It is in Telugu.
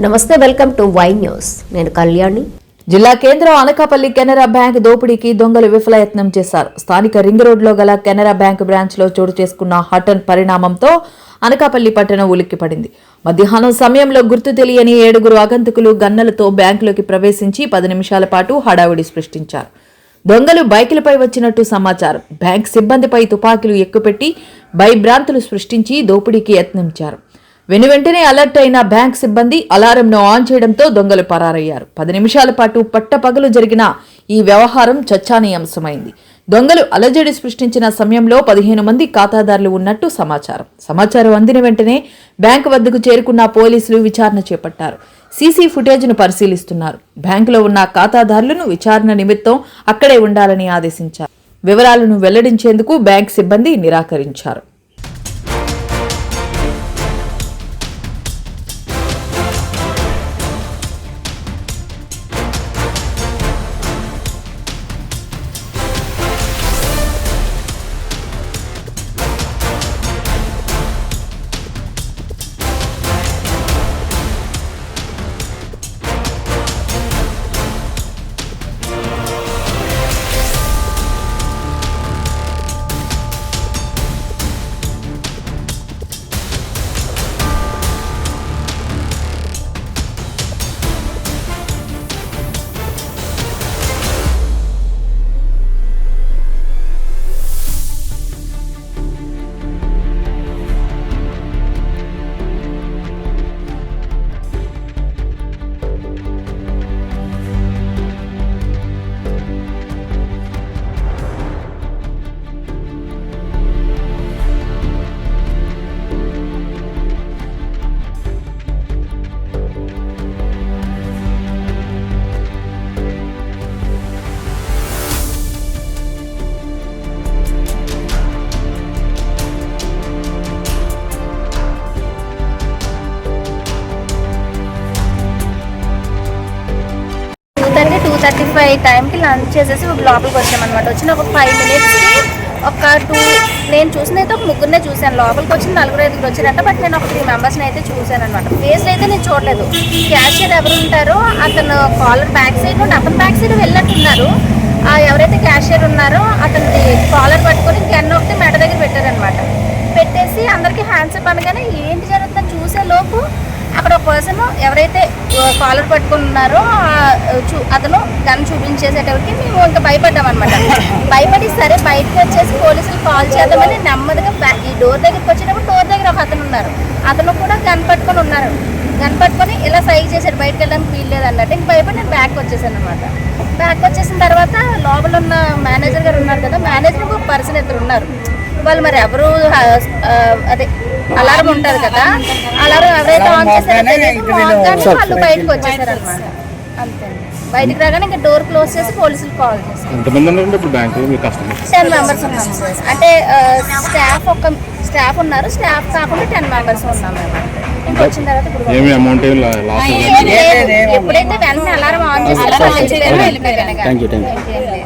నమస్తే, వెల్కమ్ టు వై న్యూస్. నేను కళ్యాణి. జిల్లా కేంద్రం అనకాపల్లి కెనరా బ్యాంక్ దోపిడీకి దొంగలు విఫలయత్నం చేశారు. స్థానిక రింగ్ రోడ్లో గల కెనరా బ్యాంక్ బ్రాంచ్లో చోటు చేసుకున్న హఠాన్ పరిణామంతో అనకాపల్లి పట్టణం ఉలిక్కిపడింది. మధ్యాహ్నం సమయంలో గుర్తు తెలియని 7 ఆగంతుకులు గన్నలతో బ్యాంకులోకి ప్రవేశించి 10 నిమిషాల పాటు హడావుడి సృష్టించారు. దొంగలు బైకులపై వచ్చినట్టు సమాచారం. బ్యాంక్ సిబ్బందిపై తుపాకీలు ఎక్కుపెట్టి భయభ్రాంతులు సృష్టించి దోపిడీకి యత్నించారు. వెనువెంటనే అలర్ట్ అయిన బ్యాంక్ సిబ్బంది అలారంను ఆన్ చేయడంతో దొంగలు పరారయ్యారు. 10 నిమిషాల పాటు పట్టపగలు జరిగిన ఈ వ్యవహారం చర్చానీయాంశమైంది. దొంగలు అలజడి సృష్టించిన సమయంలో 15 మంది ఖాతాదారులు ఉన్నట్టు సమాచారం అందిన వెంటనే బ్యాంకు వద్దకు చేరుకున్న పోలీసులు విచారణ చేపట్టారు. సీసీ ఫుటేజ్ను పరిశీలిస్తున్నారు. బ్యాంకులో ఉన్న ఖాతాదారులను విచారణ నిమిత్తం అక్కడే ఉండాలని ఆదేశించారు. వివరాలను వెల్లడించేందుకు బ్యాంక్ సిబ్బంది నిరాకరించారు. టైంకి లంచ్ చేసేసి లోపలికి వచ్చామన్నమాట. వచ్చిన ఒక 5 మినిట్స్కి ఒక 2 నేను చూసినైతే ఒక 3 చూశాను. లోపలికి వచ్చిన 4-5 వచ్చారంట. బట్ నేను ఒక 3 మెంబర్స్ని అయితే చూశాను అనమాట. ఫేస్లో అయితే నేను చూడలేదు. క్యాషియర్ ఎవరు ఉంటారో అతను కాలర్ బ్యాక్ సైడ్ నుండి అతను బ్యాక్ సైడ్ వెళ్ళట్టున్నారు. ఎవరైతే క్యాషియర్ ఉన్నారో అతని కాలర్ పట్టుకొని గన్ ఒకటి మెడ దగ్గర పెట్టారనమాట. పెట్టేసి అందరికీ హ్యాండ్సప్ అనగానే ఏంటి జరుగుతుందని చూసే లోపు అక్కడ ఒక పర్సన్ ఎవరైతే కాలర్ పట్టుకుని ఉన్నారో అతను గన్ చూపించేసేటప్పటికి మేము ఇంకా భయపడ్డామన్నమాట. భయపడి సరే బయటకు వచ్చేసి పోలీసులు కాల్ చేద్దామని నెమ్మదిగా ఈ డోర్ దగ్గరికి వచ్చేటప్పుడు డోర్ దగ్గర ఒక అతను ఉన్నారు. అతను కూడా గన్ పట్టుకొని ఉన్నారు. గన్ పట్టుకొని ఇలా సైజ్ చేశాడు. బయటకు వెళ్ళడానికి వీల్లేదు అన్నట్టు. ఇంక భయపడి నేను బ్యాక్ వచ్చేసాను అనమాట. బ్యాక్ వచ్చేసిన తర్వాత లోపల ఉన్న మేనేజర్ గారు ఉన్నారు కదా, మేనేజర్ ఒక పర్సన్ ఇద్దరు ఉన్నారు. వాళ్ళు మరి ఎవరు అదే అలారం ఉంటుంది కదా, అలారం ఎవరైతే ఆన్ చేశారో వాళ్ళు బయటకు వచ్చేసారు అనమాట. అంతే. బయటకు రాగానే ఇంకా డోర్ క్లోజ్ చేసి పోలీసులు కాల్ చేశారు. 10 మెంబర్స్ ఉన్నాం సార్. అంటే స్టాఫ్ ఉన్నారు. స్టాఫ్ కాకుండా 10 మెంబర్స్ ఉన్నాం మేము. ఇంకా వచ్చిన తర్వాత ఎప్పుడైతే వెంటనే అలారం ఆన్ చేశారో వెళ్ళిపోయారు.